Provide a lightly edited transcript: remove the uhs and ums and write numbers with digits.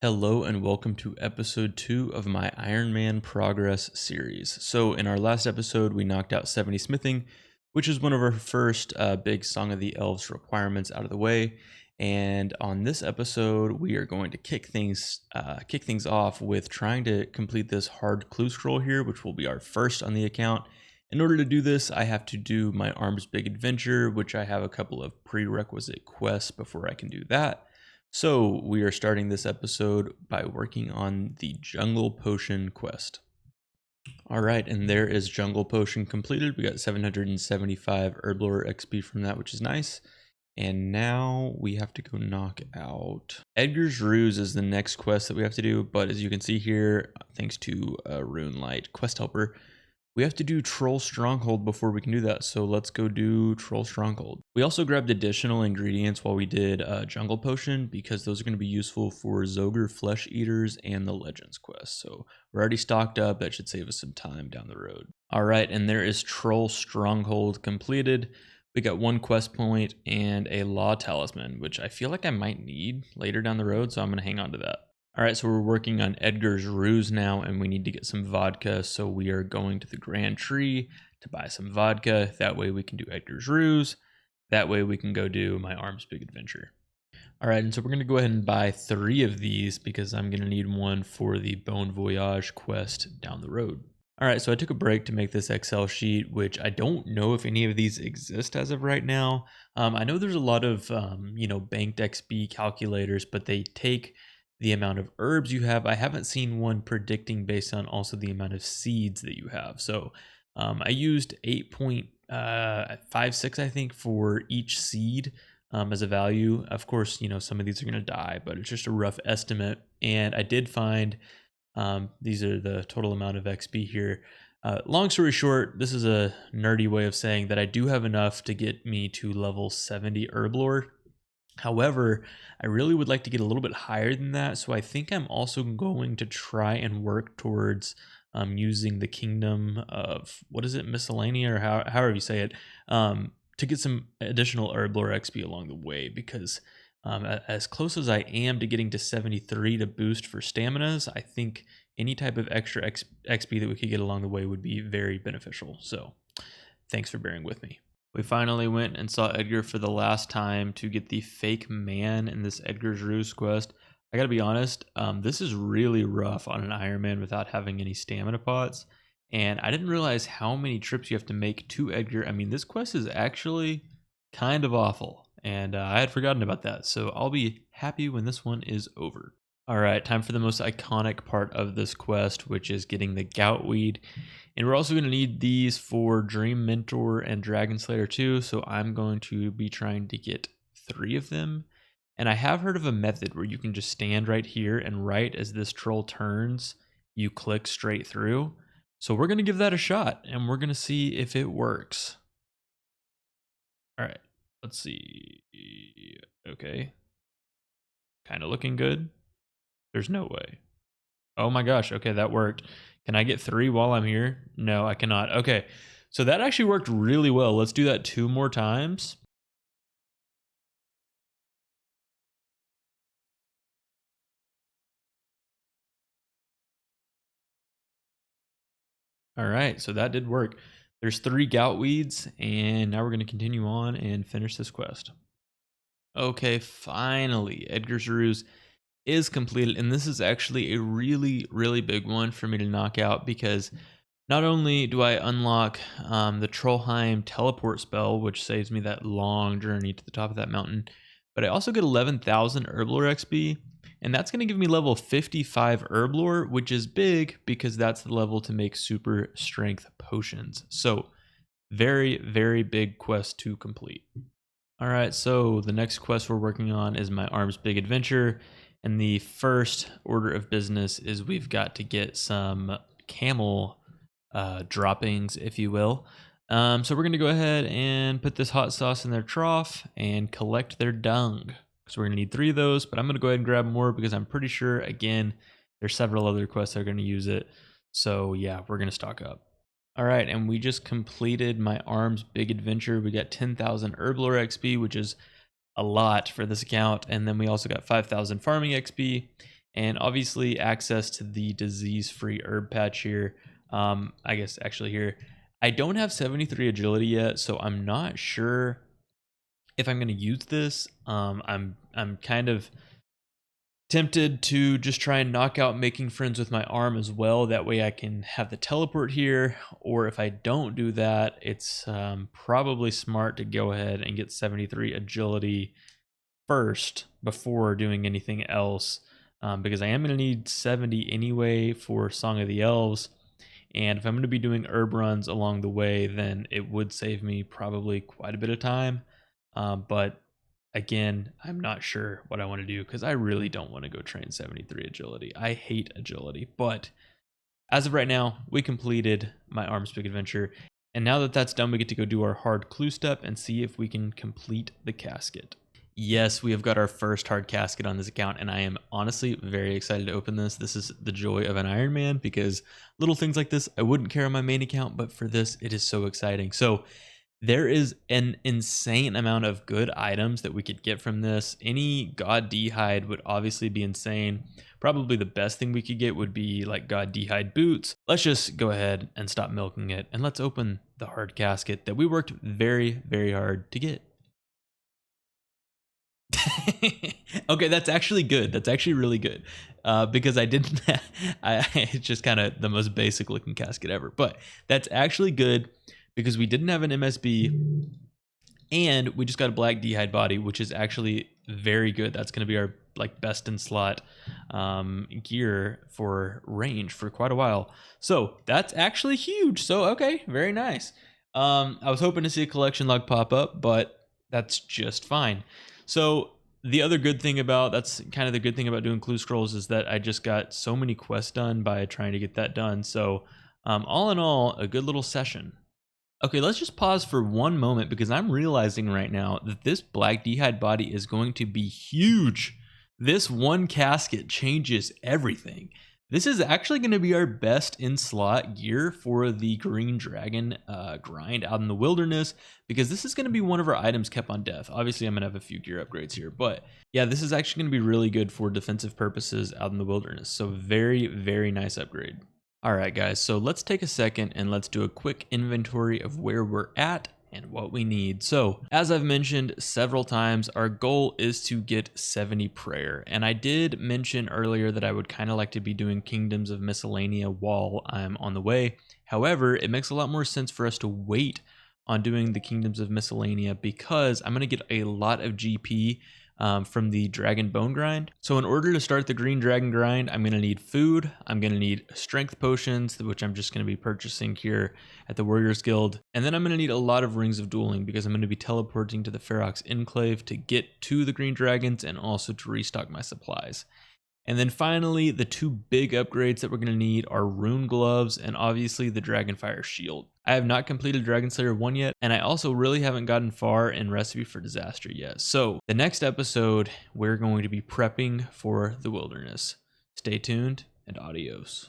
Hello and welcome to episode 2 of my Ironman progress series. So in our last episode, we knocked out 70 smithing, which is one of our first big Song of the Elves requirements out of the way. And on this episode, we are going to kick things off with trying to complete this hard clue scroll here, which will be our first on the account. In order to do this, I have to do my Arms Big Adventure, which I have a couple of prerequisite quests before I can do that. So we are starting this episode by working on the Jungle Potion quest. All right, and there is Jungle Potion completed. We got 775 Herblore XP from that, which is nice. And now we have to go knock out Edgar Zuse is the next quest that we have to do. But as you can see here, thanks to Runelight Quest Helper, we have to do Troll Stronghold before we can do that, so let's go do Troll Stronghold. We also grabbed additional ingredients while we did Jungle Potion because those are going to be useful for Zogre Flesh Eaters and the Legends quest. So we're already stocked up. That should save us some time down the road. All right, and there is Troll Stronghold completed. We got one quest point and a Law Talisman, which I feel like I might need later down the road, so I'm going to hang on to that. All right, so we're working on Edgar Zuse now, and we need to get some vodka. So we are going to the Grand Tree to buy some vodka. That way we can do Edgar Zuse. That way we can go do my Arms Big Adventure. All right, and so we're going to go ahead and buy 3 of these because I'm going to need one for the Bon Voyage quest down the road. All right, so I took a break to make this Excel sheet, which I don't know if any of these exist as of right now. I know there's a lot of, banked XP calculators, but they take the amount of herbs you have. I haven't seen one predicting based on also the amount of seeds that you have. So I used 8.56, I think, for each seed as a value. Of course, some of these are going to die, but it's just a rough estimate. And I did find these are the total amount of XP here. Long story short, this is a nerdy way of saying that I do have enough to get me to level 70 Herblore. However, I really would like to get a little bit higher than that. So I think I'm also going to try and work towards using the Kingdom of, what is it, Miscellanea, or however you say it, to get some additional Herblore XP along the way. Because as close as I am to getting to 73 to boost for staminas, I think any type of extra XP that we could get along the way would be very beneficial. So thanks for bearing with me. We finally went and saw Edgar for the last time to get the fake man in this Edgar Zuse quest. I gotta be honest, this is really rough on an Ironman without having any stamina pots. And I didn't realize how many trips you have to make to Edgar. I mean, this quest is actually kind of awful. And I had forgotten about that. So I'll be happy when this one is over. All right, time for the most iconic part of this quest, which is getting the Goutweed. And we're also going to need these for Dream Mentor and Dragon Slayer too. So I'm going to be trying to get 3 of them. And I have heard of a method where you can just stand right here and right as this troll turns, you click straight through. So we're going to give that a shot and we're going to see if it works. All right, let's see. Okay. Kind of looking good. There's no way. Oh my gosh. Okay, that worked. Can I get 3 while I'm here? No, I cannot. Okay, so that actually worked really well. Let's do that 2 more times. All right, so that did work. There's 3 Goutweeds, and now we're going to continue on and finish this quest. Okay, finally, Edgar Zuse is completed, and this is actually a really, really big one for me to knock out because not only do I unlock the Trollheim teleport spell, which saves me that long journey to the top of that mountain, but I also get 11,000 Herblore XP, and that's going to give me level 55 Herblore, which is big because that's the level to make super strength potions. So very, very big quest to complete. All right, so the next quest we're working on is my Arms Big Adventure. And the first order of business is we've got to get some camel droppings, if you will. So we're going to go ahead and put this hot sauce in their trough and collect their dung. So we're going to need 3 of those, but I'm going to go ahead and grab more because I'm pretty sure, again, there's several other quests that are going to use it. So yeah, we're going to stock up. All right, and we just completed my Arms Big Adventure. We got 10,000 Herblore XP, which is a lot for this account. And then we also got 5,000 farming XP and obviously access to the disease-free herb patch here. I guess actually here, I don't have 73 agility yet, so I'm not sure if I'm going to use this. I'm kind of tempted to just try and knock out making friends with my arm as well. That way I can have the teleport here. Or if I don't do that, it's probably smart to go ahead and get 73 agility first before doing anything else. Because I am going to need 70 anyway for Song of the Elves. And if I'm going to be doing herb runs along the way, then it would save me probably quite a bit of time. But again, I'm not sure what I want to do because I really don't want to go train 73 agility. I hate agility. But as of right now, we completed my Arms Piig adventure. And now that that's done, we get to go do our hard clue step and see if we can complete the casket. Yes, we have got our first hard casket on this account, and I am honestly very excited to open this. This is the joy of an Ironman, because little things like this I wouldn't care on my main account, but for this, it is so exciting. So there is an insane amount of good items that we could get from this. Any God D-hide would obviously be insane. Probably the best thing we could get would be like God D-hide boots. Let's just go ahead and stop milking it, and let's open the hard casket that we worked very, very hard to get. Okay, that's actually good. That's actually really good, because I didn't. It's just kind of the most basic looking casket ever, but that's actually good because we didn't have an MSB, and we just got a black D-hide body, which is actually very good. That's going to be our like best in slot gear for range for quite a while. So that's actually huge. So okay, very nice. I was hoping to see a collection log pop up, but that's just fine. So the other good thing about, that's kind of the good thing about doing clue scrolls, is that I just got so many quests done by trying to get that done. So all in all, a good little session. Okay, let's just pause for one moment because I'm realizing right now that this black D-hide body is going to be huge. This one casket changes everything. This is actually going to be our best in slot gear for the green dragon grind out in the wilderness, because this is going to be one of our items kept on death. Obviously, I'm going to have a few gear upgrades here, but yeah, this is actually going to be really good for defensive purposes out in the wilderness. So very, very nice upgrade. All right, guys, so let's take a second and let's do a quick inventory of where we're at and what we need. So as I've mentioned several times, our goal is to get 70 prayer. And I did mention earlier that I would kind of like to be doing Kingdoms of Miscellanea while I'm on the way. However, it makes a lot more sense for us to wait on doing the Kingdoms of Miscellanea because I'm going to get a lot of GP from the dragon bone grind. So in order to start the green dragon grind, I'm going to need food. I'm going to need strength potions, which I'm just going to be purchasing here at the Warriors Guild. And then I'm going to need a lot of rings of dueling because I'm going to be teleporting to the Ferox Enclave to get to the green dragons and also to restock my supplies. And then finally, the two big upgrades that we're going to need are rune gloves and obviously the Dragonfire shield. I have not completed Dragon Slayer 1 yet, and I also really haven't gotten far in Recipe for Disaster yet. So the next episode, we're going to be prepping for the wilderness. Stay tuned and adios.